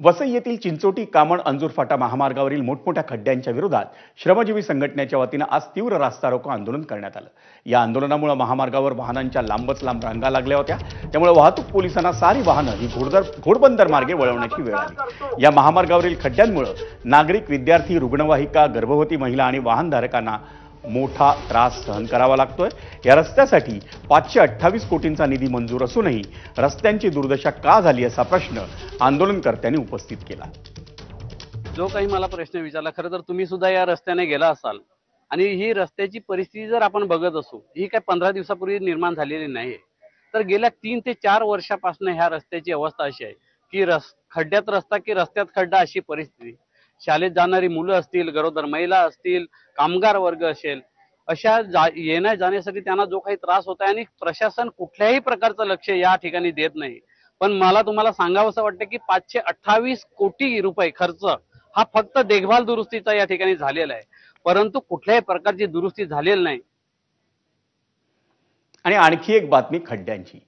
वसई येथील चिंचोटी कामण अंजूर फाटा महामार्गावरील मोठमोठ्या खड्ड्यांच्या विरोधात श्रमजीवी संघटनेच्या वतीनं आज तीव्र रास्ता रोको आंदोलन करण्यात आलं। या आंदोलनामुळे महामार्गावर वाहनांच्या लांबच लांब रांगा लागल्या होत्या, त्यामुळे वाहतूक पोलिसांना सारी वाहनं ही घोडबंदर मार्गे वळवण्याची वेळ आली। या महामार्गावरील खड्ड्यांमुळे नागरिक, विद्यार्थी, रुग्णवाहिका, गर्भवती महिला आणि वाहनधारकांना मोठा त्रास सहन करावा लागतोय। या रस्त्यासाठी 528 कोटींचा निधी मंजूर असूनही रस्त्यांची दुर्दशा का झाली असा प्रश्न आंदोलनकर्त्यांनी उपस्थित केला। जो काही मला प्रश्न विचारला, खरं तर तुम्ही सुद्धा या रस्त्याने गेला असाल आणि ही रस्त्याची परिस्थिती जर आपण बघत असू, ही काय 15 दिवसापूर्वी निर्माण झालेली नाही। तर गेल्या 3 ते 4 वर्षापासून ह्या रस्त्याची अवस्था अशी आहे की खड्ड्यात रस्ता की रस्त्यात खड्डा अशी परिस्थिती। शाळेत जाणारी मुलं असतील, गरोदर महिला असतील, कामगार वर्ग असेल, अशा येण्या जाण्यासाठी त्यांना जो काही त्रास होत आहे आणि प्रशासन कुठल्याही प्रकारचं लक्ष या ठिकाणी देत नाही। पण मला तुम्हाला सांगावंसं वाटतं की 528 कोटी रुपये खर्च हा फक्त देखभाल दुरुस्तीचा या ठिकाणी झालेला आहे, परंतु कुठल्याही प्रकारची दुरुस्ती झालेली नाही। आणि आणखी एक बातमी खड्ड्यांची।